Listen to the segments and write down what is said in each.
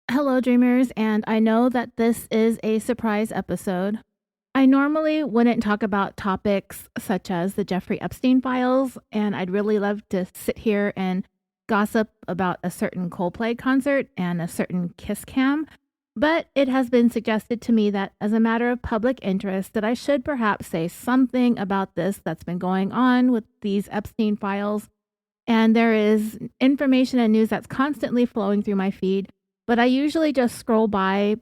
Hello, dreamers, and I know that this is a surprise episode. I normally wouldn't talk about topics such as the Jeffrey Epstein Files, and I'd really love to sit here and gossip about a certain Coldplay concert and a certain kiss cam, but it has been suggested to me that as a matter of public interest that I should perhaps say something about this that's been going on with these Epstein Files. And there is information and news that's constantly flowing through my feed, but I usually just scroll by,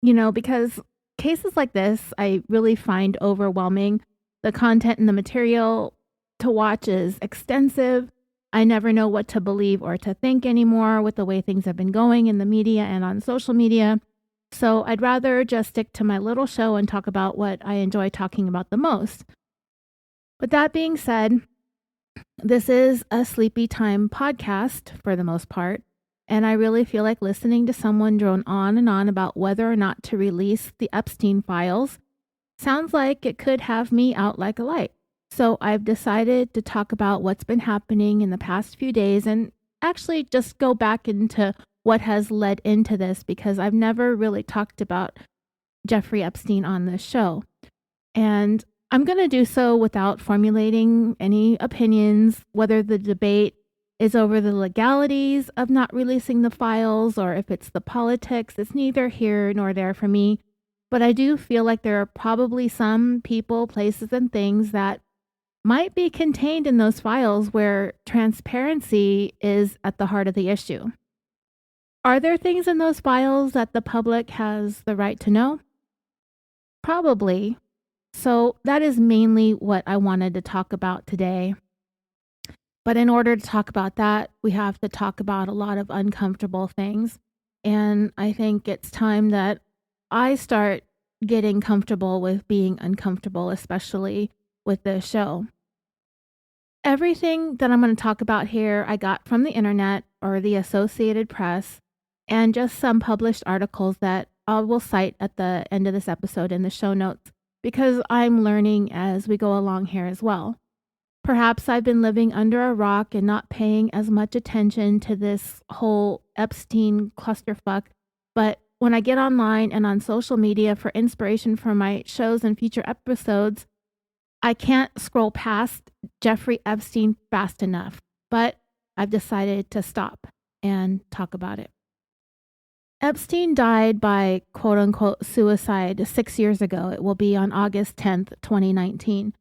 because cases like this I really find overwhelming. The content and the material to watch is extensive. I never know what to believe or to think anymore with the way things have been going in the media and on social media. So I'd rather just stick to my little show and talk about what I enjoy talking about the most. But that being said, this is a sleepy time podcast for the most part, and I really feel like listening to someone drone on and on about whether or not to release the Epstein files sounds like it could have me out like a light. So I've decided to talk about what's been happening in the past few days and actually just go back into what has led into this because I've never really talked about Jeffrey Epstein on this show. And I'm going to do so without formulating any opinions, whether the debate is over the legalities of not releasing the files or if it's the politics. It's neither here nor there for me. But I do feel like there are probably some people, places, and things that might be contained in those files where transparency is at the heart of the issue. Are there things in those files that the public has the right to know? Probably. So that is mainly what I wanted to talk about today. But in order to talk about that, we have to talk about a lot of uncomfortable things. And I think it's time that I start getting comfortable with being uncomfortable, especially with this show. Everything that I'm going to talk about here, I got from the internet or the Associated Press, and just some published articles that I will cite at the end of this episode in the show notes, because I'm learning as we go along here as well. Perhaps I've been living under a rock and not paying as much attention to this whole Epstein clusterfuck, but when I get online and on social media for inspiration for my shows and future episodes, I can't scroll past Jeffrey Epstein fast enough, but I've decided to stop and talk about it. Epstein died by quote-unquote suicide 6 years ago. It will be on August 10th, 2019.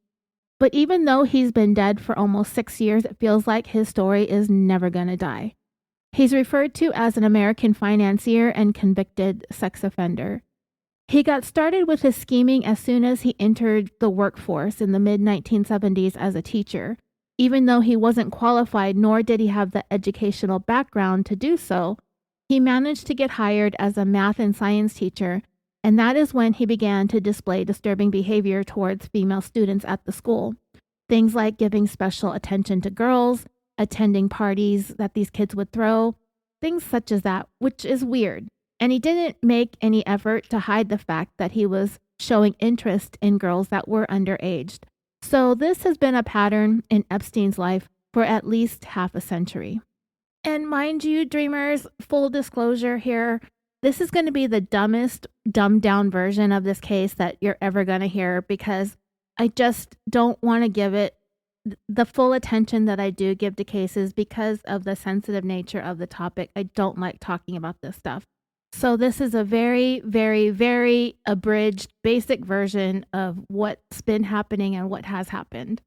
But even though he's been dead for almost 6 years, it feels like his story is never going to die. He's referred to as an American financier and convicted sex offender. He got started with his scheming as soon as he entered the workforce in the mid-1970s as a teacher. Even though he wasn't qualified, nor did he have the educational background to do so, he managed to get hired as a math and science teacher, and that is when he began to display disturbing behavior towards female students at the school. Things like giving special attention to girls, attending parties that these kids would throw, things such as that, which is weird. And he didn't make any effort to hide the fact that he was showing interest in girls that were underaged. So this has been a pattern in Epstein's life for at least half a century. And mind you, dreamers, full disclosure here, this is going to be the dumbest, dumbed down version of this case that you're ever going to hear because I just don't want to give it the full attention that I do give to cases because of the sensitive nature of the topic. I don't like talking about this stuff. So this is a very, very, very abridged, basic version of what's been happening and what has happened.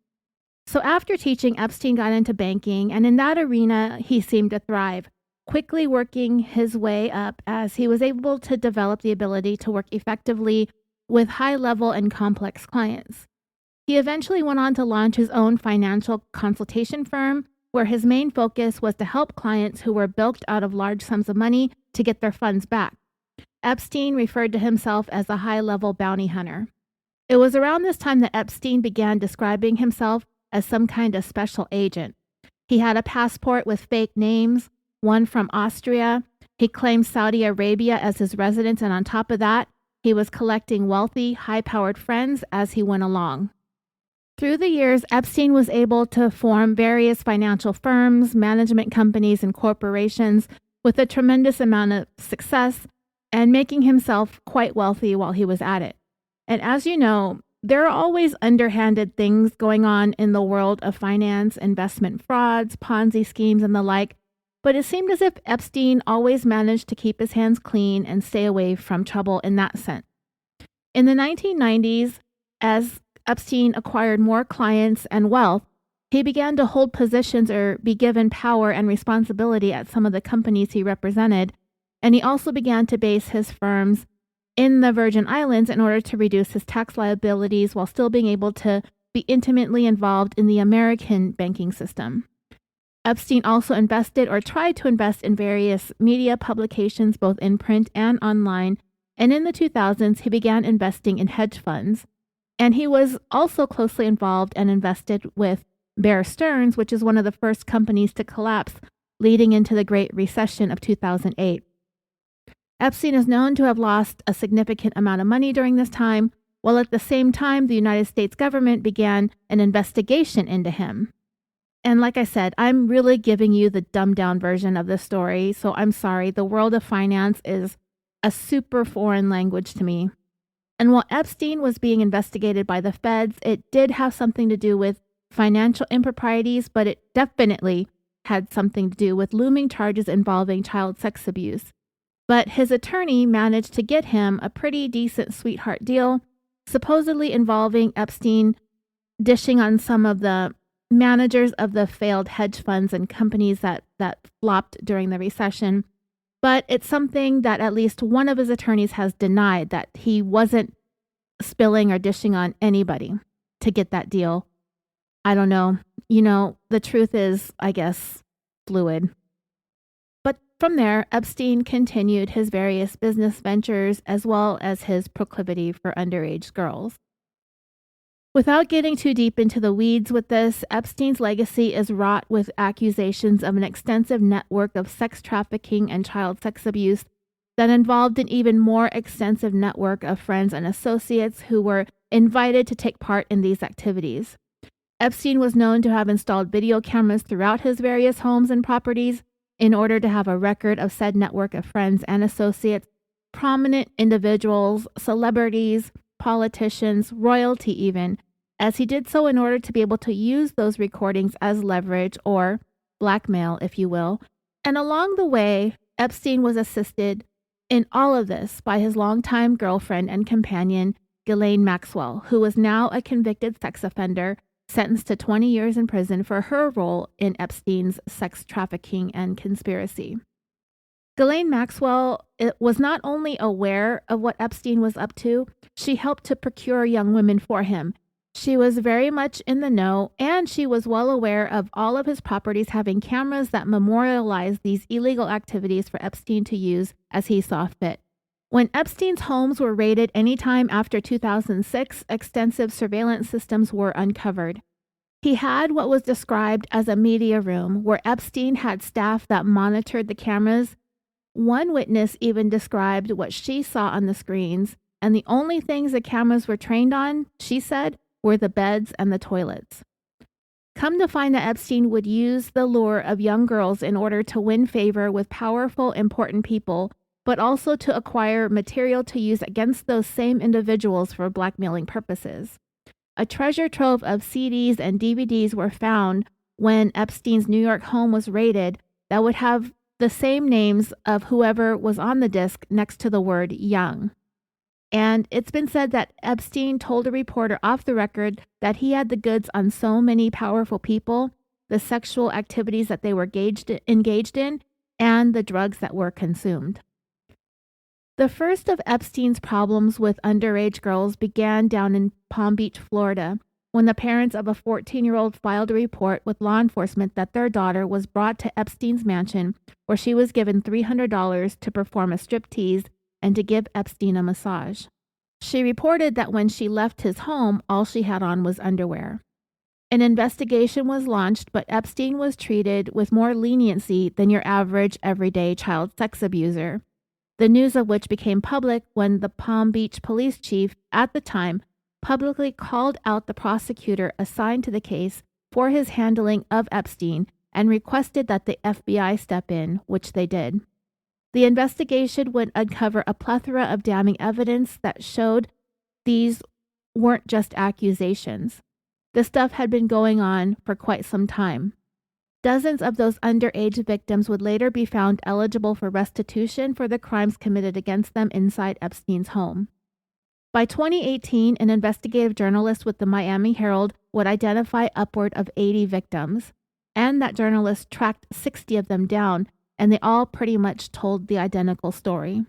So after teaching, Epstein got into banking, and in that arena, he seemed to thrive, quickly working his way up as he was able to develop the ability to work effectively with high-level and complex clients. He eventually went on to launch his own financial consultation firm, where his main focus was to help clients who were bilked out of large sums of money to get their funds back. Epstein referred to himself as a high-level bounty hunter. It was around this time that Epstein began describing himself as some kind of special agent. He had a passport with fake names, one from Austria. He claimed Saudi Arabia as his residence, and on top of that, he was collecting wealthy, high-powered friends as he went along. Through the years, Epstein was able to form various financial firms, management companies, and corporations with a tremendous amount of success and making himself quite wealthy while he was at it. And as you know, there are always underhanded things going on in the world of finance, investment frauds, Ponzi schemes, and the like, but it seemed as if Epstein always managed to keep his hands clean and stay away from trouble in that sense. In the 1990s, as Epstein acquired more clients and wealth, he began to hold positions or be given power and responsibility at some of the companies he represented, and he also began to base his firms in the Virgin Islands in order to reduce his tax liabilities while still being able to be intimately involved in the American banking system. Epstein also invested or tried to invest in various media publications, both in print and online, and in the 2000s, he began investing in hedge funds. And he was also closely involved and invested with Bear Stearns, which is one of the first companies to collapse leading into the Great Recession of 2008. Epstein is known to have lost a significant amount of money during this time, while at the same time, the United States government began an investigation into him. And like I said, I'm really giving you the dumbed down version of this story, so I'm sorry. The world of finance is a super foreign language to me. And while Epstein was being investigated by the feds, it did have something to do with financial improprieties, but it definitely had something to do with looming charges involving child sex abuse. But his attorney managed to get him a pretty decent sweetheart deal, supposedly involving Epstein dishing on some of the managers of the failed hedge funds and companies that flopped during the recession. But it's something that at least one of his attorneys has denied, that he wasn't spilling or dishing on anybody to get that deal. I don't know. The truth is, I guess, fluid. But from there, Epstein continued his various business ventures as well as his proclivity for underage girls. Without getting too deep into the weeds with this, Epstein's legacy is wrought with accusations of an extensive network of sex trafficking and child sex abuse that involved an even more extensive network of friends and associates who were invited to take part in these activities. Epstein was known to have installed video cameras throughout his various homes and properties in order to have a record of said network of friends and associates, prominent individuals, celebrities, politicians, royalty even, as he did so in order to be able to use those recordings as leverage or blackmail, if you will. And along the way, Epstein was assisted in all of this by his longtime girlfriend and companion, Ghislaine Maxwell, who was now a convicted sex offender sentenced to 20 years in prison for her role in Epstein's sex trafficking and conspiracy. Ghislaine Maxwell was not only aware of what Epstein was up to, she helped to procure young women for him. She was very much in the know, and she was well aware of all of his properties having cameras that memorialized these illegal activities for Epstein to use as he saw fit. When Epstein's homes were raided anytime after 2006, extensive surveillance systems were uncovered. He had what was described as a media room where Epstein had staff that monitored the cameras. One witness even described what she saw on the screens, and the only things the cameras were trained on, she said, were the beds and the toilets. Come to find that Epstein would use the lure of young girls in order to win favor with powerful, important people, but also to acquire material to use against those same individuals for blackmailing purposes. A treasure trove of CDs and DVDs were found when Epstein's New York home was raided that would have the same names of whoever was on the disc next to the word young. And it's been said that Epstein told a reporter off the record that he had the goods on so many powerful people, the sexual activities that they were engaged in, and the drugs that were consumed. The first of Epstein's problems with underage girls began down in Palm Beach, Florida, when the parents of a 14-year-old filed a report with law enforcement that their daughter was brought to Epstein's mansion, where she was given $300 to perform a striptease and to give Epstein a massage. She reported that when she left his home, all she had on was underwear. An investigation was launched, but Epstein was treated with more leniency than your average everyday child sex abuser, the news of which became public when the Palm Beach police chief at the time publicly called out the prosecutor assigned to the case for his handling of Epstein and requested that the FBI step in, which they did. The investigation would uncover a plethora of damning evidence that showed these weren't just accusations. The stuff had been going on for quite some time. Dozens of those underage victims would later be found eligible for restitution for the crimes committed against them inside Epstein's home. By 2018, an investigative journalist with the Miami Herald would identify upward of 80 victims, and that journalist tracked 60 of them down, and they all pretty much told the identical story.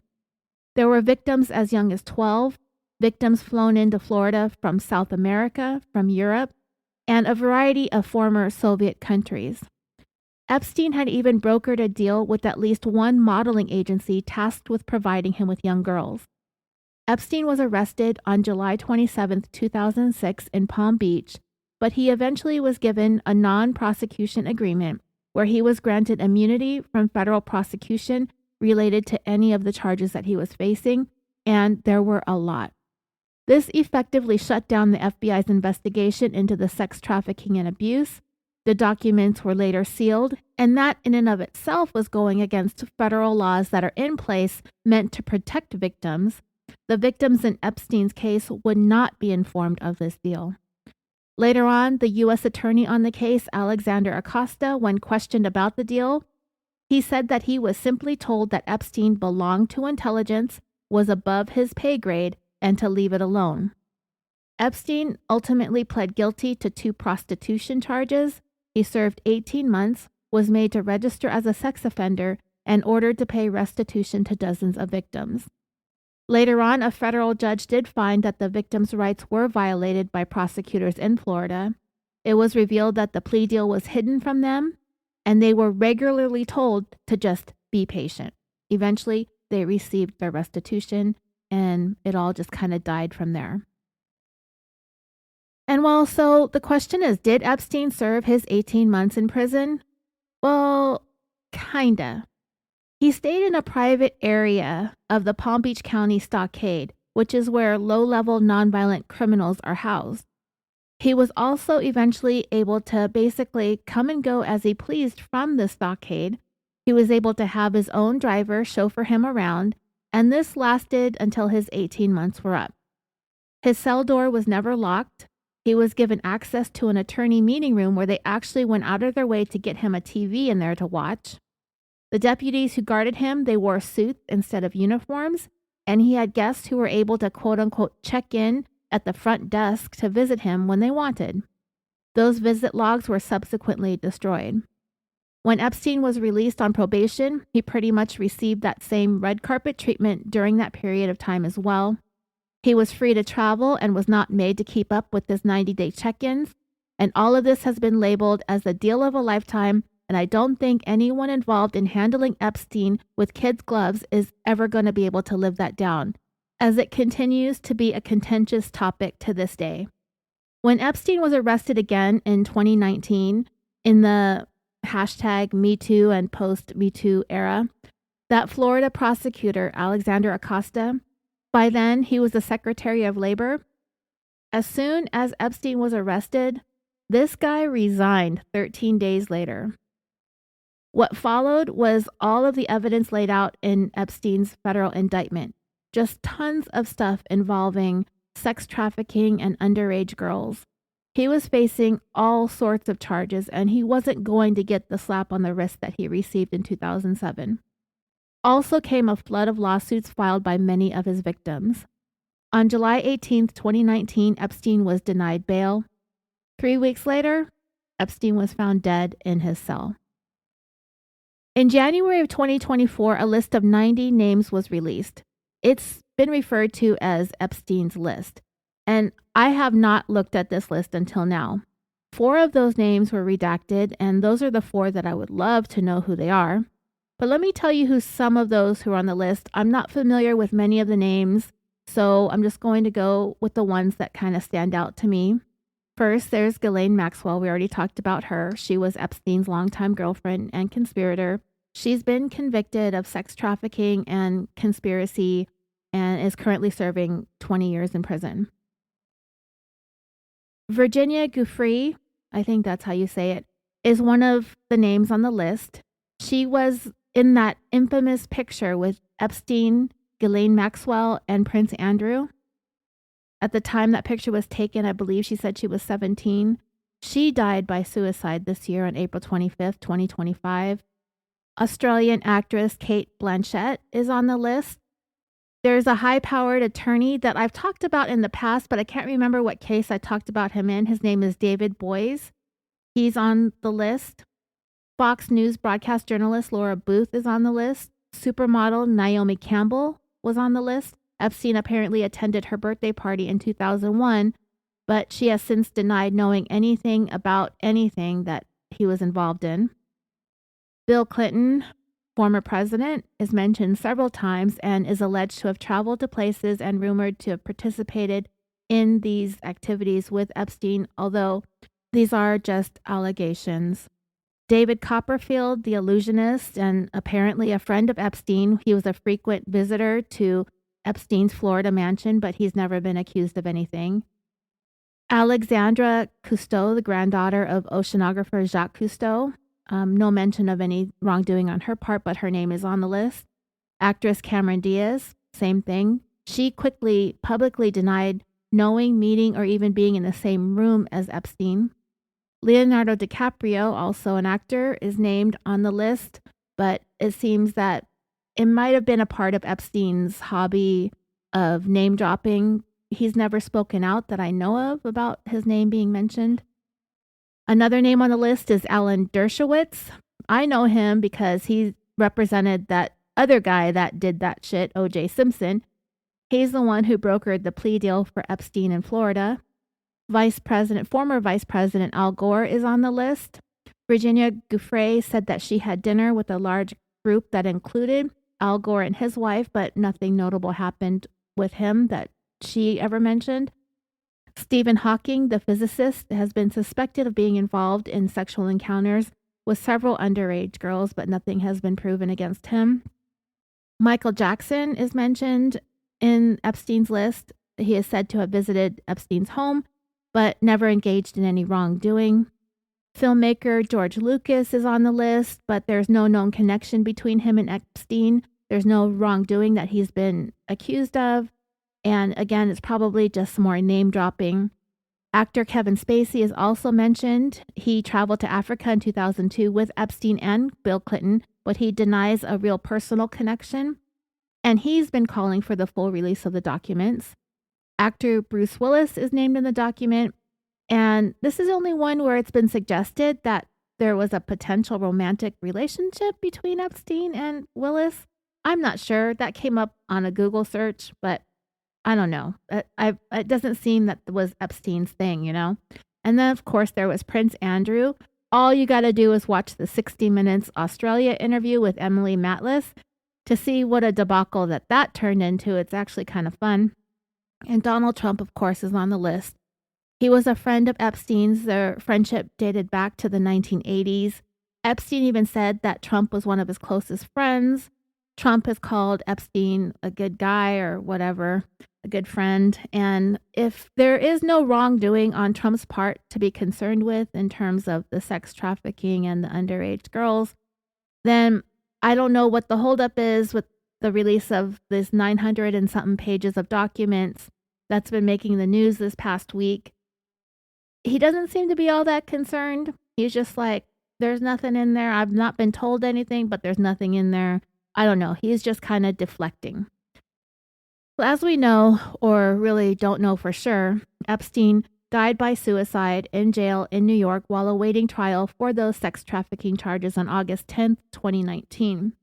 There were victims as young as 12, victims flown into Florida from South America, from Europe, and a variety of former Soviet countries. Epstein had even brokered a deal with at least one modeling agency tasked with providing him with young girls. Epstein was arrested on July 27, 2006 in Palm Beach, but he eventually was given a non-prosecution agreement where he was granted immunity from federal prosecution related to any of the charges that he was facing, and there were a lot. This effectively shut down the FBI's investigation into the sex trafficking and abuse. The documents were later sealed, and that in and of itself was going against federal laws that are in place meant to protect victims. The victims in Epstein's case would not be informed of this deal. Later on, the U.S. attorney on the case, Alexander Acosta, when questioned about the deal, he said that he was simply told that Epstein belonged to intelligence, was above his pay grade, and to leave it alone. Epstein ultimately pled guilty to 2 prostitution charges. He served 18 months, was made to register as a sex offender, and ordered to pay restitution to dozens of victims. Later on, a federal judge did find that the victims' rights were violated by prosecutors in Florida. It was revealed that the plea deal was hidden from them, and they were regularly told to just be patient. Eventually, they received their restitution, and it all just kind of died from there. And so the question is, did Epstein serve his 18 months in prison? Well, kinda. He stayed in a private area of the Palm Beach County stockade, which is where low-level nonviolent criminals are housed. He was also eventually able to basically come and go as he pleased from the stockade. He was able to have his own driver chauffeur him around, and this lasted until his 18 months were up. His cell door was never locked. He was given access to an attorney meeting room where they actually went out of their way to get him a TV in there to watch. The deputies who guarded him, they wore suits instead of uniforms, and he had guests who were able to quote-unquote check in at the front desk to visit him when they wanted. Those visit logs were subsequently destroyed. When Epstein was released on probation, he pretty much received that same red carpet treatment during that period of time as well. He was free to travel and was not made to keep up with his 90-day check-ins, and all of this has been labeled as the deal of a lifetime, and I don't think anyone involved in handling Epstein with kids' gloves is ever going to be able to live that down, as it continues to be a contentious topic to this day. When Epstein was arrested again in 2019, in the hashtag #MeToo and post-MeToo era, that Florida prosecutor, Alexander Acosta, by then he was the Secretary of Labor. As soon as Epstein was arrested, this guy resigned 13 days later. What followed was all of the evidence laid out in Epstein's federal indictment. Just tons of stuff involving sex trafficking and underage girls. He was facing all sorts of charges, and he wasn't going to get the slap on the wrist that he received in 2007. Also came a flood of lawsuits filed by many of his victims. On July 18, 2019, Epstein was denied bail. 3 weeks later, Epstein was found dead in his cell. In January of 2024, a list of 90 names was released. It's been referred to as Epstein's list, and I have not looked at this list until now. 4 of those names were redacted, and those are the 4 that I would love to know who they are. But let me tell you who some of those who are on the list. I'm not familiar with many of the names, so I'm just going to go with the ones that kind of stand out to me. First, there's Ghislaine Maxwell. We already talked about her. She was Epstein's longtime girlfriend and conspirator. She's been convicted of sex trafficking and conspiracy and is currently serving 20 years in prison. Virginia Giuffre, I think that's how you say it, is one of the names on the list. She was in that infamous picture with Epstein, Ghislaine Maxwell, and Prince Andrew. At the time that picture was taken, I believe she said she was 17. She died by suicide this year on April 25th, 2025. Australian actress Kate Blanchett is on the list. There's a high-powered attorney that I've talked about in the past, but I can't remember what case I talked about him in. His name is David Boies. He's on the list. Fox News broadcast journalist Laura Booth is on the list. Supermodel Naomi Campbell was on the list. Epstein apparently attended her birthday party in 2001, but she has since denied knowing anything about anything that he was involved in. Bill Clinton, former president, is mentioned several times and is alleged to have traveled to places and rumored to have participated in these activities with Epstein, although these are just allegations. David Copperfield, the illusionist and apparently a friend of Epstein, he was a frequent visitor to Epstein's Florida mansion, but he's never been accused of anything. Alexandra Cousteau, the granddaughter of oceanographer Jacques Cousteau, no mention of any wrongdoing on her part, but her name is on the list. Actress Cameron Diaz, same thing. She quickly, publicly denied knowing, meeting, or even being in the same room as Epstein. Leonardo DiCaprio, also an actor, is named on the list, but it seems that it might have been a part of Epstein's hobby of name dropping. He's never spoken out that I know of about his name being mentioned. Another name on the list is Alan Dershowitz. I know him because he represented that other guy that did that shit, O.J. Simpson. He's the one who brokered the plea deal for Epstein in Florida. Former Vice President Al Gore is on the list. Virginia Giuffre said that she had dinner with a large group that included Al Gore and his wife, but nothing notable happened with him that she ever mentioned. Stephen Hawking, the physicist, has been suspected of being involved in sexual encounters with several underage girls, but nothing has been proven against him. Michael Jackson is mentioned in Epstein's list. He is said to have visited Epstein's home, but never engaged in any wrongdoing. Filmmaker George Lucas is on the list, but there's no known connection between him and Epstein. There's no wrongdoing that he's been accused of. And again, it's probably just more name dropping. Actor Kevin Spacey is also mentioned. He traveled to Africa in 2002 with Epstein and Bill Clinton, but he denies a real personal connection. And he's been calling for the full release of the documents. Actor Bruce Willis is named in the document. And this is only one where it's been suggested that there was a potential romantic relationship between Epstein and Willis. I'm not sure. That came up on a Google search, but I don't know. It doesn't seem that was Epstein's thing, you know? And then, of course, there was Prince Andrew. All you got to do is watch the 60 Minutes Australia interview with Emily Matlis to see what a debacle that turned into. It's actually kind of fun. And Donald Trump, of course, is on the list. He was a friend of Epstein's. Their friendship dated back to the 1980s. Epstein even said that Trump was one of his closest friends. Trump has called Epstein a good guy or whatever, a good friend. And if there is no wrongdoing on Trump's part to be concerned with in terms of the sex trafficking and the underage girls, then I don't know what the holdup is with the release of this 900 and something pages of documents that's been making the news this past week. He doesn't seem to be all that concerned. He's just like, there's nothing in there. I've not been told anything, but there's nothing in there. I don't know. He's just kind of deflecting. Well, as we know, or really don't know for sure, Epstein died by suicide in jail in New York while awaiting trial for those sex trafficking charges on August 10th, 2019.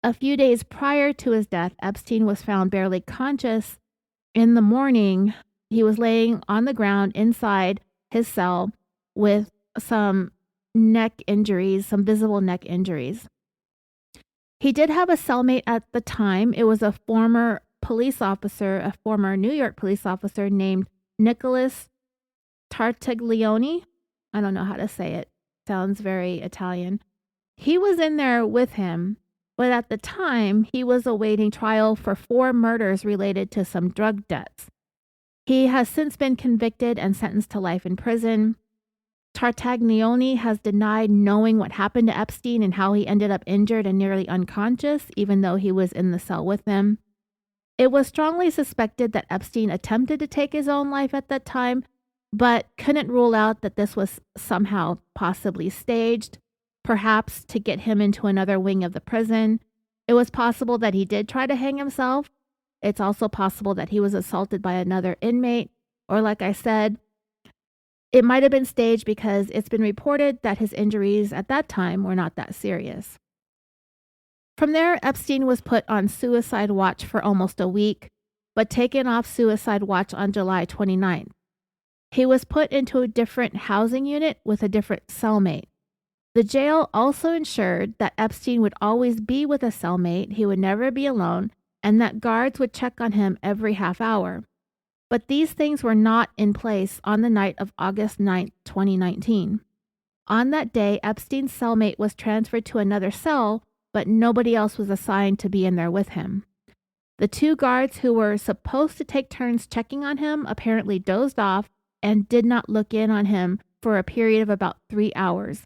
A few days prior to his death, Epstein was found barely conscious. In the morning, he was laying on the ground inside his cell with some neck injuries, some visible neck injuries. He did have a cellmate at the time. It was a former police officer, a former New York police officer named Nicholas Tartaglione. I don't know how to say it. Sounds very Italian. He was in there with him, but at the time, he was awaiting trial for 4 murders related to some drug debts. He has since been convicted and sentenced to life in prison. Tartaglione has denied knowing what happened to Epstein and how he ended up injured and nearly unconscious, even though he was in the cell with him. It was strongly suspected that Epstein attempted to take his own life at that time, but couldn't rule out that this was somehow possibly staged, perhaps to get him into another wing of the prison. It was possible that he did try to hang himself. It's also possible that he was assaulted by another inmate, or like I said, it might have been staged because it's been reported that his injuries at that time were not that serious. From there, Epstein was put on suicide watch for almost a week, but taken off suicide watch on July 29th. He was put into a different housing unit with a different cellmate. The jail also ensured that Epstein would always be with a cellmate, he would never be alone, and that guards would check on him every half hour. But these things were not in place on the night of August 9, 2019. On that day, Epstein's cellmate was transferred to another cell, but nobody else was assigned to be in there with him. The two guards who were supposed to take turns checking on him apparently dozed off and did not look in on him for a period of about 3 hours.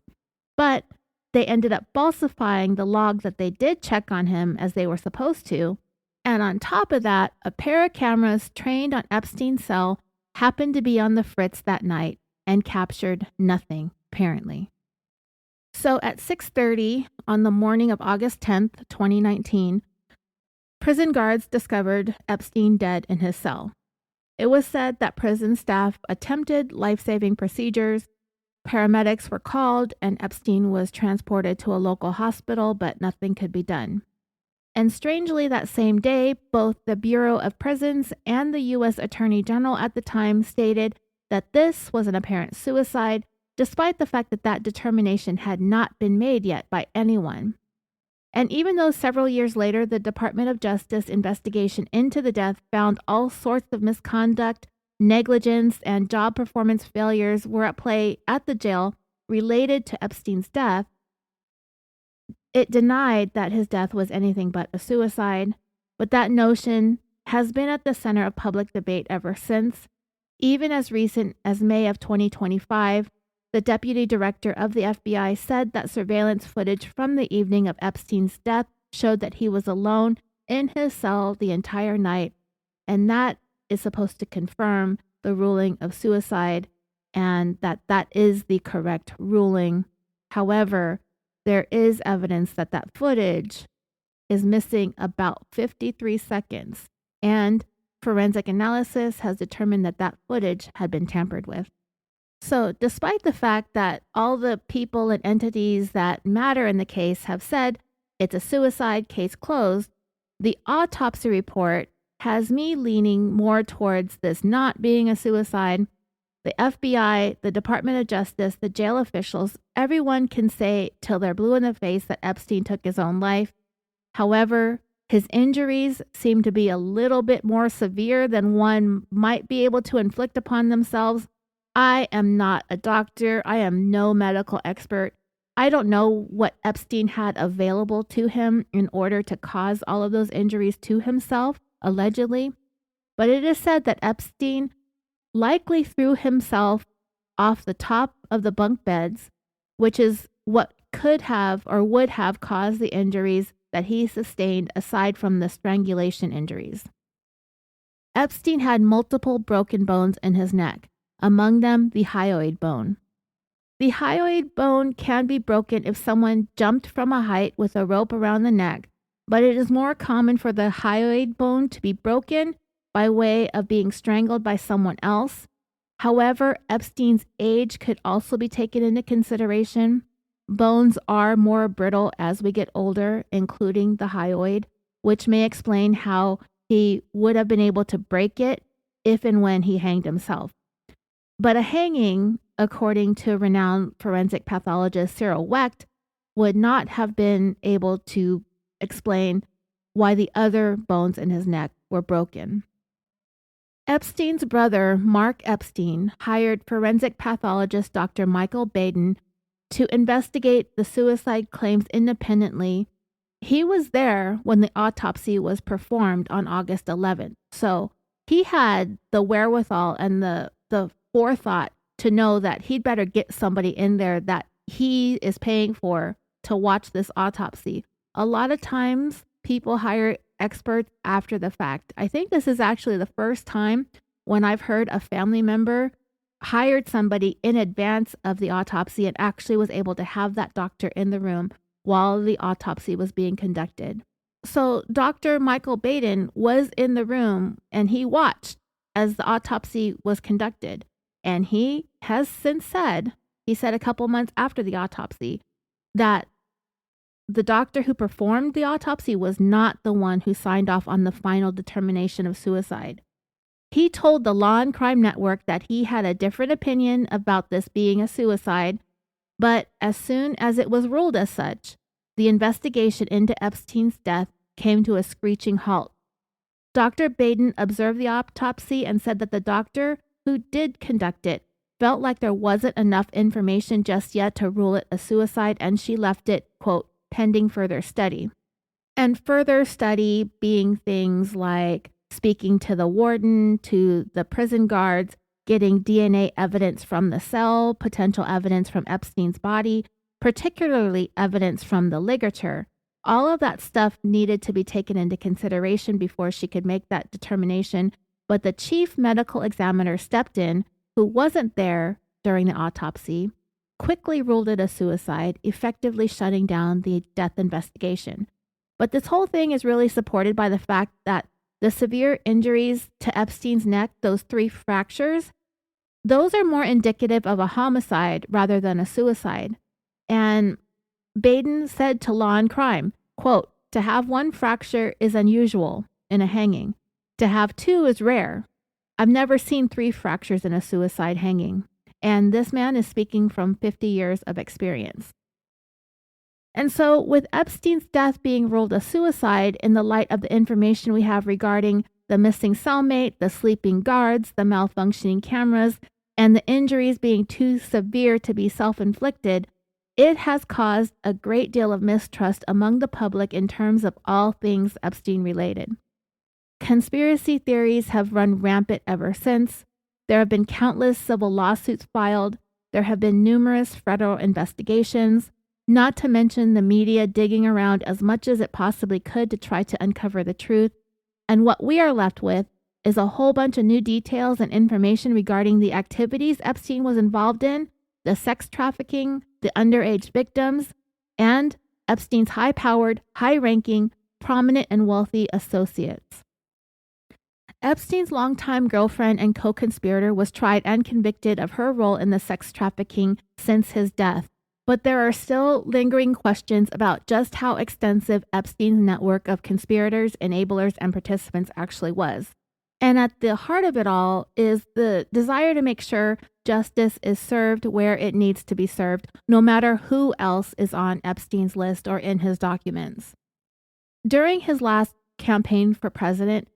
But they ended up falsifying the log that they did check on him as they were supposed to. And on top of that, a pair of cameras trained on Epstein's cell happened to be on the fritz that night and captured nothing, apparently. So at 6:30 on the morning of August 10th, 2019, prison guards discovered Epstein dead in his cell. It was said that prison staff attempted life-saving procedures, paramedics were called, and Epstein was transported to a local hospital, but nothing could be done. And strangely, that same day, both the Bureau of Prisons and the U.S. Attorney General at the time stated that this was an apparent suicide, despite the fact that that determination had not been made yet by anyone. And even though several years later, the Department of Justice investigation into the death found all sorts of misconduct, negligence, and job performance failures were at play at the jail related to Epstein's death, it denied that his death was anything but a suicide, but that notion has been at the center of public debate ever since. Even as recent as May of 2025, the deputy director of the FBI said that surveillance footage from the evening of Epstein's death showed that he was alone in his cell the entire night, and that is supposed to confirm the ruling of suicide and that that is the correct ruling. However, there is evidence that that footage is missing about 53 seconds, and forensic analysis has determined that that footage had been tampered with. So despite the fact that all the people and entities that matter in the case have said it's a suicide, case closed, the autopsy report has me leaning more towards this not being a suicide. The FBI, the Department of Justice, the jail officials, everyone can say till they're blue in the face that Epstein took his own life. However, his injuries seem to be a little bit more severe than one might be able to inflict upon themselves. I am not a doctor. I am no medical expert. I don't know what Epstein had available to him in order to cause all of those injuries to himself, allegedly. But it is said that Epstein likely threw himself off the top of the bunk beds, which is what could have or would have caused the injuries that he sustained aside from the strangulation injuries. Epstein had multiple broken bones in his neck, among them the hyoid bone. The hyoid bone can be broken if someone jumped from a height with a rope around the neck, but it is more common for the hyoid bone to be broken by way of being strangled by someone else. However, Epstein's age could also be taken into consideration. Bones are more brittle as we get older, including the hyoid, which may explain how he would have been able to break it if and when he hanged himself. But a hanging, according to renowned forensic pathologist Cyril Wecht, would not have been able to explain why the other bones in his neck were broken. Epstein's brother, Mark Epstein, hired forensic pathologist Dr. Michael Baden to investigate the suicide claims independently. He was there when the autopsy was performed on August 11th, so he had the wherewithal and the forethought to know that he'd better get somebody in there that he is paying for to watch this autopsy. A lot of times people hire experts after the fact. I think this is actually the first time when I've heard a family member hired somebody in advance of the autopsy and actually was able to have that doctor in the room while the autopsy was being conducted. So Dr. Michael Baden was in the room and he watched as the autopsy was conducted. And he has since said, he said a couple months after the autopsy, that the doctor who performed the autopsy was not the one who signed off on the final determination of suicide. He told the Law and Crime Network that he had a different opinion about this being a suicide, but as soon as it was ruled as such, the investigation into Epstein's death came to a screeching halt. Dr. Baden observed the autopsy and said that the doctor who did conduct it felt like there wasn't enough information just yet to rule it a suicide, and she left it, quote, pending further study. And further study being things like speaking to the warden, to the prison guards, getting DNA evidence from the cell, potential evidence from Epstein's body, particularly evidence from the ligature. All of that stuff needed to be taken into consideration before she could make that determination, but the chief medical examiner stepped in, who wasn't there during the autopsy, quickly ruled it a suicide, effectively shutting down the death investigation. But this whole thing is really supported by the fact that the severe injuries to Epstein's neck, those 3 fractures, those are more indicative of a homicide rather than a suicide. And Baden said to Law and Crime, quote, to have 1 fracture is unusual in a hanging. To have 2 is rare. I've never seen 3 fractures in a suicide hanging. And this man is speaking from 50 years of experience. And so with Epstein's death being ruled a suicide in the light of the information we have regarding the missing cellmate, the sleeping guards, the malfunctioning cameras, and the injuries being too severe to be self-inflicted, it has caused a great deal of mistrust among the public in terms of all things Epstein related. Conspiracy theories have run rampant ever since. There have been countless civil lawsuits filed. There have been numerous federal investigations, not to mention the media digging around as much as it possibly could to try to uncover the truth. And what we are left with is a whole bunch of new details and information regarding the activities Epstein was involved in, the sex trafficking, the underage victims, and Epstein's high-powered, high-ranking, prominent and wealthy associates. Epstein's longtime girlfriend and co-conspirator was tried and convicted of her role in the sex trafficking since his death, but there are still lingering questions about just how extensive Epstein's network of conspirators, enablers, and participants actually was. And at the heart of it all is the desire to make sure justice is served where it needs to be served, no matter who else is on Epstein's list or in his documents. During his last campaign for president,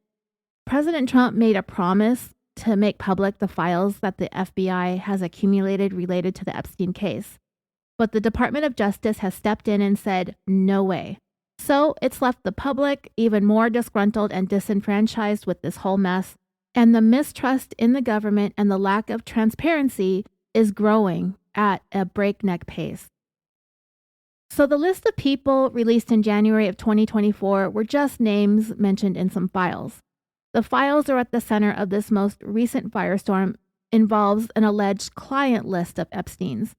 President Trump made a promise to make public the files that the FBI has accumulated related to the Epstein case. But the Department of Justice has stepped in and said, no way. So it's left the public even more disgruntled and disenfranchised with this whole mess. And the mistrust in the government and the lack of transparency is growing at a breakneck pace. So the list of people released in January of 2024 were just names mentioned in some files. The files are at the center of this most recent firestorm involves an alleged client list of Epstein's.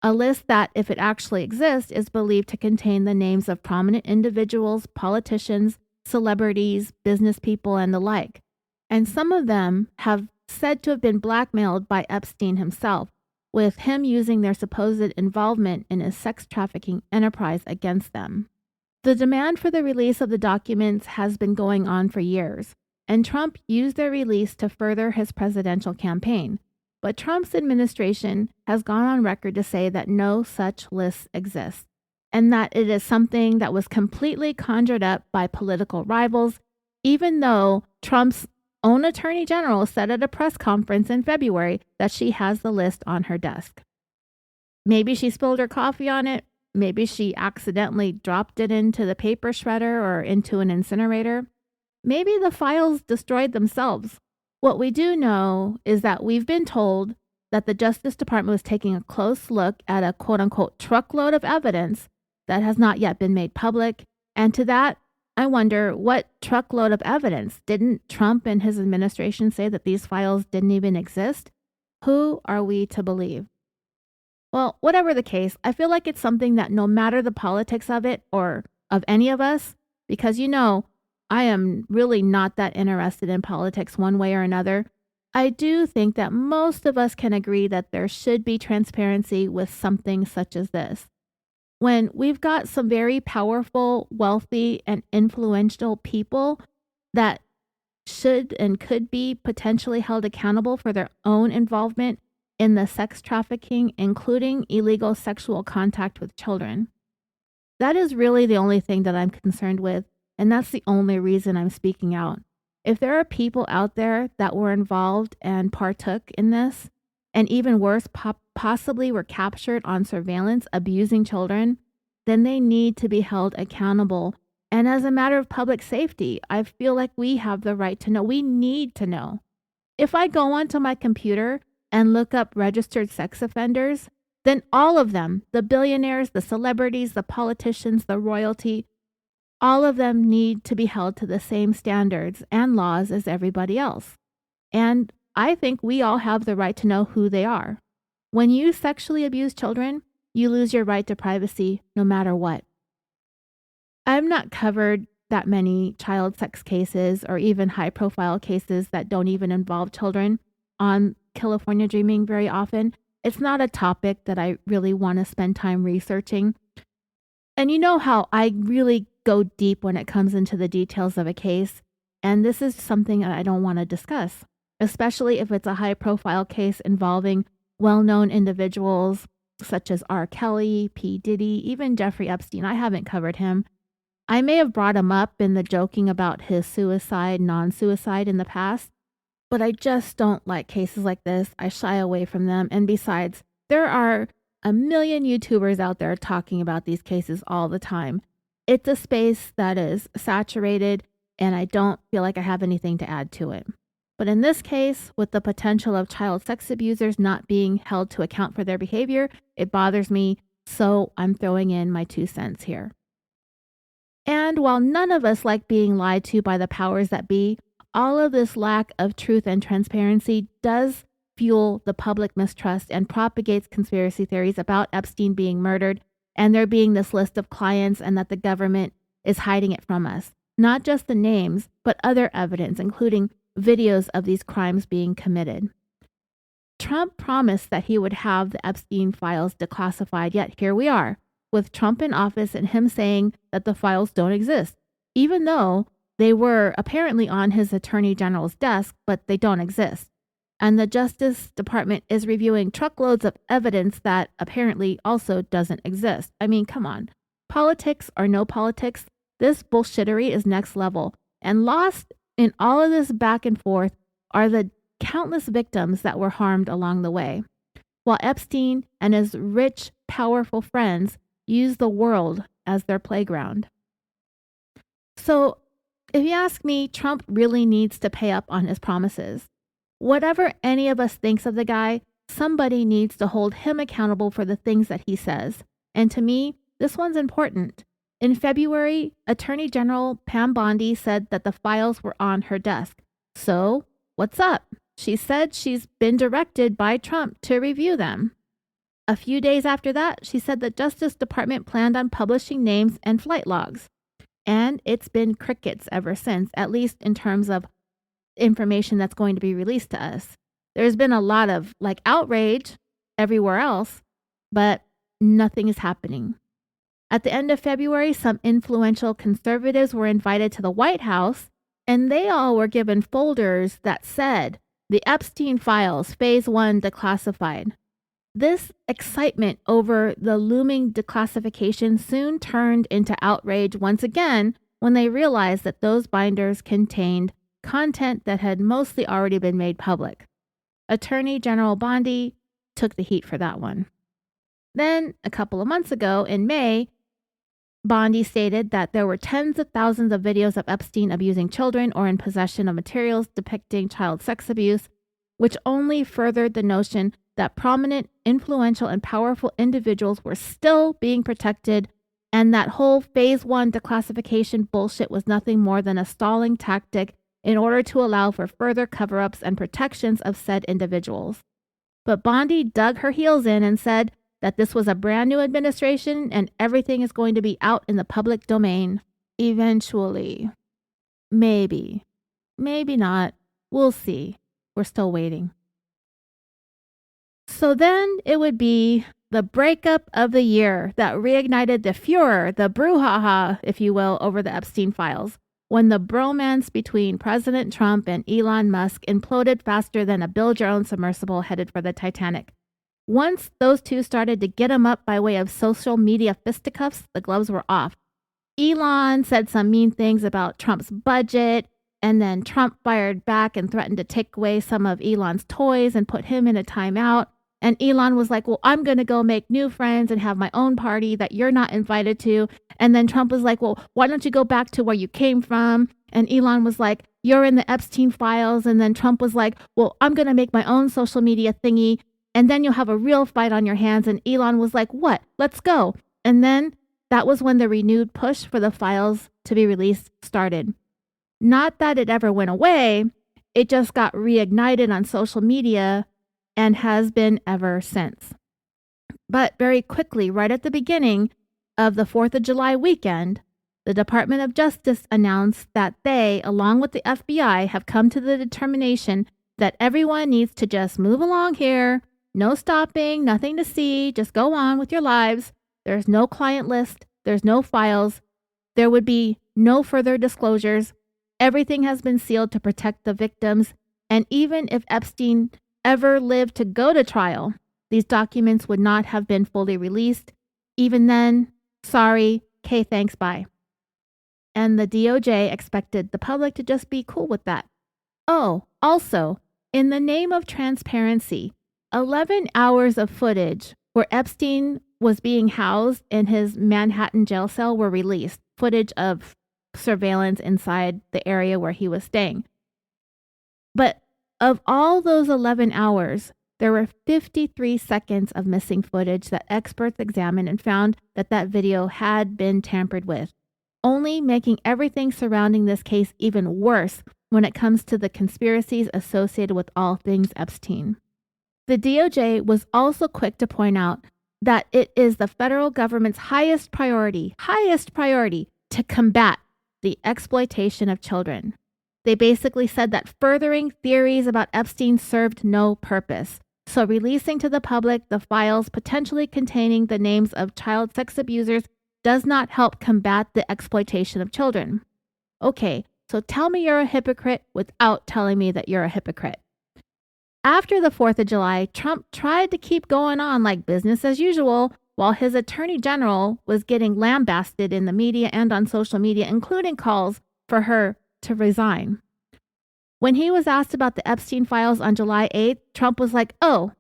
A list that, if it actually exists, is believed to contain the names of prominent individuals, politicians, celebrities, business people, and the like. And some of them have said to have been blackmailed by Epstein himself, with him using their supposed involvement in his sex trafficking enterprise against them. The demand for the release of the documents has been going on for years, and Trump used their release to further his presidential campaign. But Trump's administration has gone on record to say that no such lists exist, and that it is something that was completely conjured up by political rivals, even though Trump's own attorney general said at a press conference in February that she has the list on her desk. Maybe she spilled her coffee on it. Maybe she accidentally dropped it into the paper shredder or into an incinerator. Maybe the files destroyed themselves. What we do know is that we've been told that the Justice Department was taking a close look at a quote-unquote truckload of evidence that has not yet been made public. And to that, I wonder, what truckload of evidence? Didn't Trump and his administration say that these files didn't even exist? Who are we to believe? Well, whatever the case, I feel like it's something that no matter the politics of it or of any of us, because I am really not that interested in politics one way or another, I do think that most of us can agree that there should be transparency with something such as this. When we've got some very powerful, wealthy, and influential people that should and could be potentially held accountable for their own involvement in the sex trafficking, including illegal sexual contact with children. That is really the only thing that I'm concerned with, and that's the only reason I'm speaking out. If there are people out there that were involved and partook in this, and even worse, possibly were captured on surveillance abusing children, then they need to be held accountable. And as a matter of public safety, I feel like we have the right to know. We need to know. If I go onto my computer and look up registered sex offenders, then all of them, the billionaires, the celebrities, the politicians, the royalty, all of them need to be held to the same standards and laws as everybody else. And I think we all have the right to know who they are. When you sexually abuse children, you lose your right to privacy no matter what. I've not covered that many child sex cases or even high-profile cases that don't even involve children on Killafornia Dreaming very often. It's not a topic that I really want to spend time researching. And you know how I really go deep when it comes into the details of a case, and this is something that I don't want to discuss, especially if it's a high-profile case involving well-known individuals such as R. Kelly, P. Diddy, even Jeffrey Epstein. I haven't covered him. I may have brought him up in the joking about his suicide, non-suicide in the past, but I just don't like cases like this. I shy away from them. And besides, there are a million YouTubers out there talking about these cases all the time. It's a space that is saturated, and I don't feel like I have anything to add to it. But in this case, with the potential of child sex abusers not being held to account for their behavior, it bothers me, so I'm throwing in my 2 cents here. And while none of us like being lied to by the powers that be, all of this lack of truth and transparency does fuel the public mistrust and propagates conspiracy theories about Epstein being murdered and there being this list of clients and that the government is hiding it from us. Not just the names, but other evidence, including videos of these crimes being committed. Trump promised that he would have the Epstein Files declassified, yet here we are, with Trump in office and him saying that the files don't exist, even though they were apparently on his attorney general's desk, but they don't exist. And the Justice Department is reviewing truckloads of evidence that apparently also doesn't exist. I mean, come on. Politics or no politics, this bullshittery is next level. And lost in all of this back and forth are the countless victims that were harmed along the way, while Epstein and his rich, powerful friends use the world as their playground. So, if you ask me, Trump really needs to pay up on his promises. Whatever any of us thinks of the guy, somebody needs to hold him accountable for the things that he says. And to me, this one's important. In February, Attorney General Pam Bondi said that the files were on her desk. So, what's up? She said she's been directed by Trump to review them. A few days after that, she said the Justice Department planned on publishing names and flight logs. And it's been crickets ever since, at least in terms of information that's going to be released to us. There's been a lot of outrage everywhere else, but nothing is happening. At the end of February, some influential conservatives were invited to the White House, and they all were given folders that said, "The Epstein Files, Phase 1 Declassified." This excitement over the looming declassification soon turned into outrage once again when they realized that those binders contained content that had mostly already been made public. Attorney General Bondi took the heat for that one. Then, a couple of months ago, in May, Bondi stated that there were tens of thousands of videos of Epstein abusing children or in possession of materials depicting child sex abuse, which only furthered the notion that prominent, influential, and powerful individuals were still being protected, and that whole phase 1 declassification bullshit was nothing more than a stalling tactic in order to allow for further cover-ups and protections of said individuals. But Bondi dug her heels in and said that this was a brand new administration and everything is going to be out in the public domain. Eventually. Maybe. Maybe not. We'll see. We're still waiting. So then it would be the breakup of the year that reignited the furor, the brouhaha, if you will, over the Epstein Files, when the bromance between President Trump and Elon Musk imploded faster than a build-your-own submersible headed for the Titanic. Once those two started to get him up by way of social media fisticuffs, the gloves were off. Elon said some mean things about Trump's budget, and then Trump fired back and threatened to take away some of Elon's toys and put him in a timeout. And Elon was like, well, I'm going to go make new friends and have my own party that you're not invited to. And then Trump was like, well, why don't you go back to where you came from? And Elon was like, you're in the Epstein Files. And then Trump was like, well, I'm going to make my own social media thingy. And then you'll have a real fight on your hands. And Elon was like, what? Let's go. And then that was when the renewed push for the files to be released started. Not that it ever went away. It just got reignited on social media and has been ever since. But very quickly, right at the beginning of the 4th of July weekend, the Department of Justice announced that they, along with the FBI, have come to the determination that everyone needs to just move along here. No stopping, nothing to see, just go on with your lives. There's no client list, there's no files, there would be no further disclosures. Everything has been sealed to protect the victims, and even if Epstein ever lived to go to trial, these documents would not have been fully released. Even then, sorry, okay, thanks, bye. And the DOJ expected the public to just be cool with that. Oh, also, in the name of transparency, 11 hours of footage where Epstein was being housed in his Manhattan jail cell were released. Footage of surveillance inside the area where he was staying. But of all those 11 hours, there were 53 seconds of missing footage that experts examined and found that that video had been tampered with, only making everything surrounding this case even worse when it comes to the conspiracies associated with all things Epstein. The DOJ was also quick to point out that it is the federal government's highest priority to combat the exploitation of children. They basically said that furthering theories about Epstein served no purpose. So releasing to the public the files potentially containing the names of child sex abusers does not help combat the exploitation of children. Okay, so tell me you're a hypocrite without telling me that you're a hypocrite. After the 4th of July, Trump tried to keep going on like business as usual while his attorney general was getting lambasted in the media and on social media, including calls for her to resign. When he was asked about the Epstein Files on July 8th, Trump was like, oh,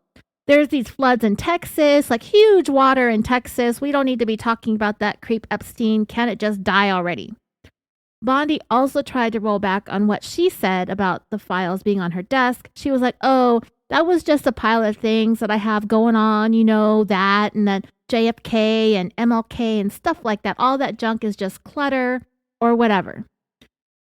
there's these floods in Texas, like huge water in Texas. We don't need to be talking about that creep Epstein. Can't it just die already? Bondi also tried to roll back on what she said about the files being on her desk. She was like, oh, that was just a pile of things that I have going on, you know, that and then JFK and MLK and stuff like that. All that junk is just clutter or whatever.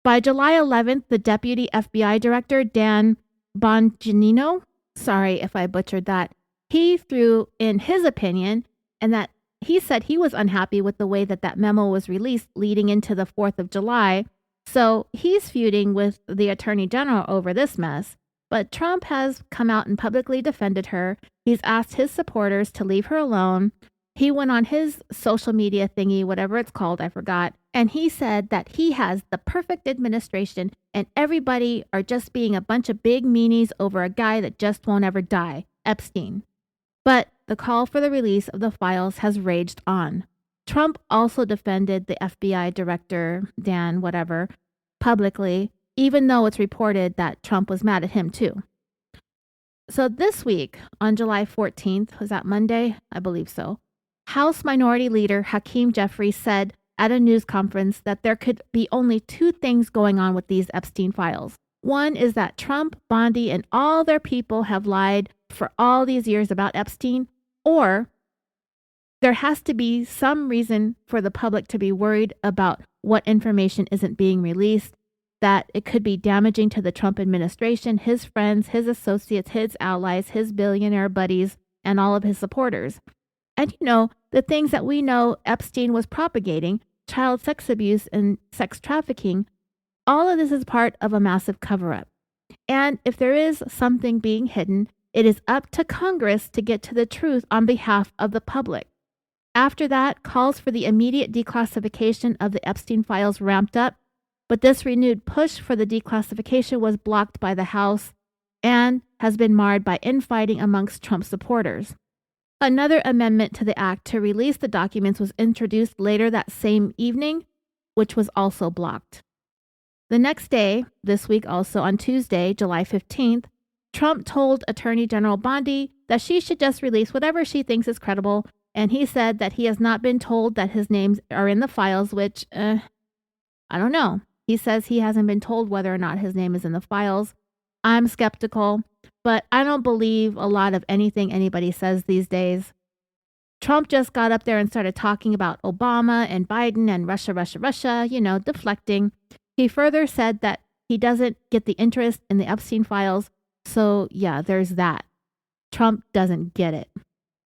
By July 11th, the deputy FBI director, Dan Bongino, sorry if I butchered that, he threw in his opinion and that he said he was unhappy with the way that that memo was released leading into the 4th of July. So he's feuding with the attorney general over this mess. But Trump has come out and publicly defended her. He's asked his supporters to leave her alone. He went on his social media thingy, whatever it's called, I forgot. And he said that he has the perfect administration and everybody are just being a bunch of big meanies over a guy that just won't ever die, Epstein. But the call for the release of the files has raged on. Trump also defended the FBI director, Dan whatever, publicly, even though it's reported that Trump was mad at him too. So this week, on July 14th, was that Monday? I believe so. House Minority Leader Hakeem Jeffries said at a news conference that there could be only two things going on with these Epstein files. One is that Trump, Bondi, and all their people have lied for all these years about Epstein, or there has to be some reason for the public to be worried about what information isn't being released, that it could be damaging to the Trump administration, his friends, his associates, his allies, his billionaire buddies, and all of his supporters. And the things that we know Epstein was propagating, child sex abuse and sex trafficking, all of this is part of a massive cover-up. And if there is something being hidden, it is up to Congress to get to the truth on behalf of the public. After that, calls for the immediate declassification of the Epstein Files ramped up, but this renewed push for the declassification was blocked by the House and has been marred by infighting amongst Trump supporters. Another amendment to the act to release the documents was introduced later that same evening, which was also blocked. The next day, this week also on Tuesday, July 15th, Trump told Attorney General Bondi that she should just release whatever she thinks is credible, and he said that he has not been told that his names are in the files, which, I don't know. He says he hasn't been told whether or not his name is in the files. I'm skeptical, but I don't believe a lot of anything anybody says these days. Trump just got up there and started talking about Obama and Biden and Russia, deflecting. He further said that he doesn't get the interest in the Epstein files. So yeah, there's that. Trump doesn't get it.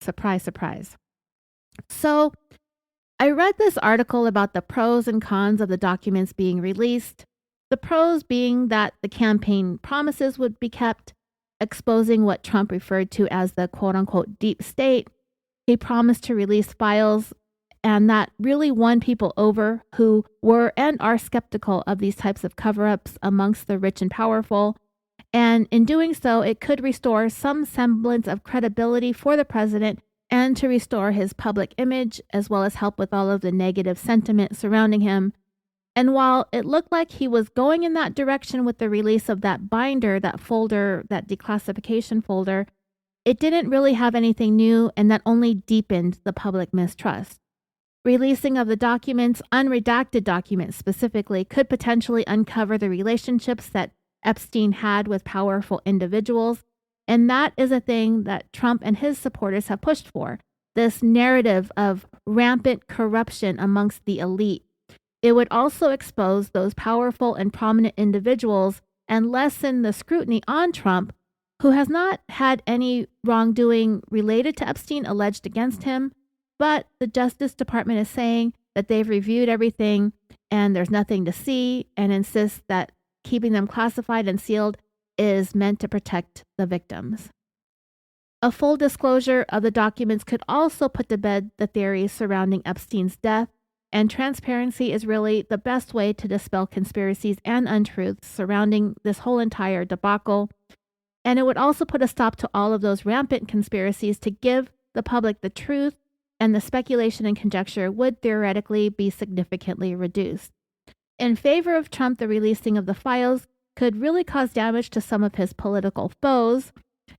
Surprise, surprise. So I read this article about the pros and cons of the documents being released. The pros being that the campaign promises would be kept, exposing what Trump referred to as the quote-unquote deep state. He promised to release files, and that really won people over who were and are skeptical of these types of cover-ups amongst the rich and powerful. And in doing so, it could restore some semblance of credibility for the president and to restore his public image, as well as help with all of the negative sentiment surrounding him. And while it looked like he was going in that direction with the release of that binder, that folder, that declassification folder, it didn't really have anything new, and that only deepened the public mistrust. Releasing of the documents, unredacted documents specifically, could potentially uncover the relationships that Epstein had with powerful individuals. And that is a thing that Trump and his supporters have pushed for, this narrative of rampant corruption amongst the elite. It would also expose those powerful and prominent individuals and lessen the scrutiny on Trump, who has not had any wrongdoing related to Epstein alleged against him. But the Justice Department is saying that they've reviewed everything and there's nothing to see, and insists that keeping them classified and sealed is meant to protect the victims. A full disclosure of the documents could also put to bed the theories surrounding Epstein's death, and transparency is really the best way to dispel conspiracies and untruths surrounding this whole entire debacle. And it would also put a stop to all of those rampant conspiracies to give the public the truth, and the speculation and conjecture would theoretically be significantly reduced. In favor of Trump, the releasing of the files could really cause damage to some of his political foes.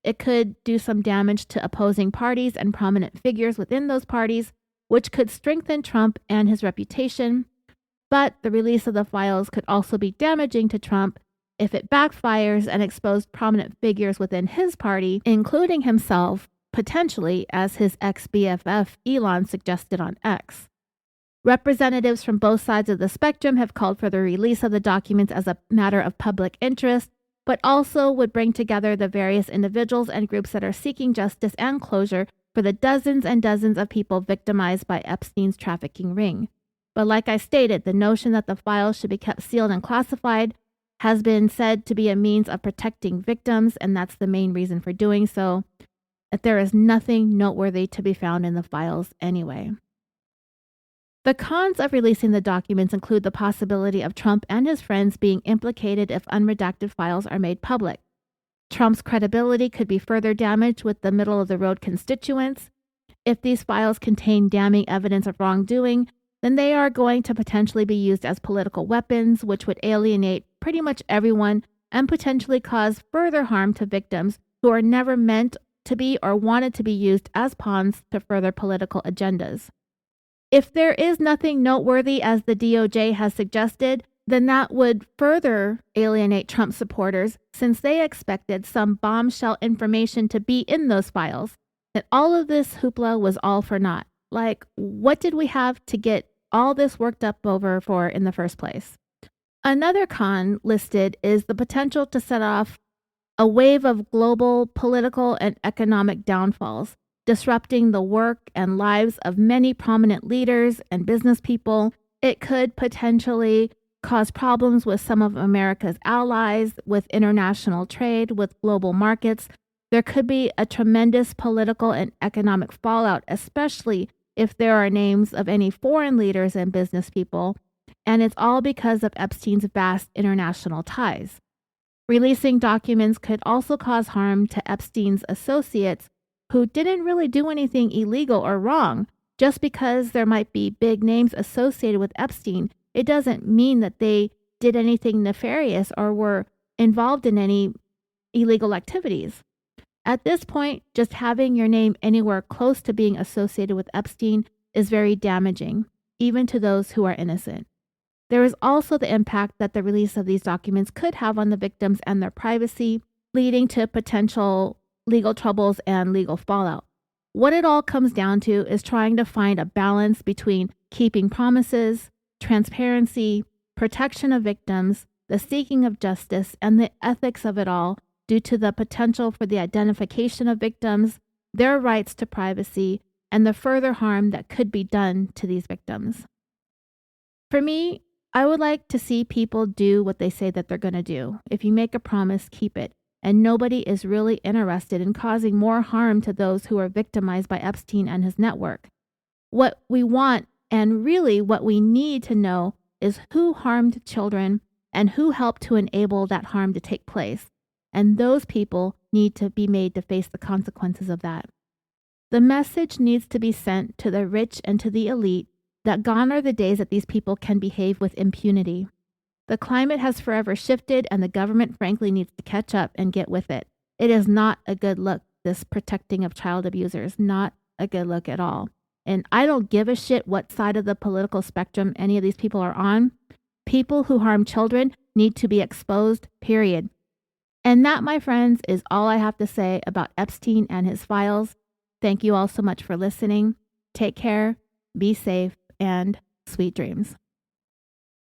It could do some damage to opposing parties and prominent figures within those parties, which could strengthen Trump and his reputation. But the release of the files could also be damaging to Trump if it backfires and exposed prominent figures within his party, including himself, potentially, as his ex-BFF Elon suggested on X. Representatives from both sides of the spectrum have called for the release of the documents as a matter of public interest, but also would bring together the various individuals and groups that are seeking justice and closure for the dozens and dozens of people victimized by Epstein's trafficking ring. But like I stated, the notion that the files should be kept sealed and classified has been said to be a means of protecting victims, and that's the main reason for doing so. That there is nothing noteworthy to be found in the files anyway. The cons of releasing the documents include the possibility of Trump and his friends being implicated if unredacted files are made public. Trump's credibility could be further damaged with the middle-of-the-road constituents. If these files contain damning evidence of wrongdoing, then they are going to potentially be used as political weapons, which would alienate pretty much everyone and potentially cause further harm to victims who are never meant to be or wanted to be used as pawns to further political agendas. If there is nothing noteworthy, as the DOJ has suggested, then that would further alienate Trump supporters since they expected some bombshell information to be in those files. That all of this hoopla was all for naught. Like, what did we have to get all this worked up over for in the first place? Another con listed is the potential to set off a wave of global political and economic downfalls, disrupting the work and lives of many prominent leaders and business people. It could potentially cause problems with some of America's allies, with international trade, with global markets. There could be a tremendous political and economic fallout, especially if there are names of any foreign leaders and business people, and it's all because of Epstein's vast international ties. Releasing documents could also cause harm to Epstein's associates who didn't really do anything illegal or wrong. Just because there might be big names associated with Epstein, it doesn't mean that they did anything nefarious or were involved in any illegal activities. At this point, just having your name anywhere close to being associated with Epstein is very damaging, even to those who are innocent. There is also the impact that the release of these documents could have on the victims and their privacy, leading to potential legal troubles and legal fallout. What it all comes down to is trying to find a balance between keeping promises, transparency, protection of victims, the seeking of justice, and the ethics of it all due to the potential for the identification of victims, their rights to privacy, and the further harm that could be done to these victims. For me, I would like to see people do what they say that they're going to do. If you make a promise, keep it. And nobody is really interested in causing more harm to those who are victimized by Epstein and his network. What we want, and really what we need to know, is who harmed children and who helped to enable that harm to take place. And those people need to be made to face the consequences of that. The message needs to be sent to the rich and to the elite that gone are the days that these people can behave with impunity. The climate has forever shifted, and the government frankly needs to catch up and get with it. It is not a good look, this protecting of child abusers, not a good look at all. And I don't give a shit what side of the political spectrum any of these people are on. People who harm children need to be exposed, period. And that, my friends, is all I have to say about Epstein and his files. Thank you all so much for listening. Take care, be safe, and sweet dreams.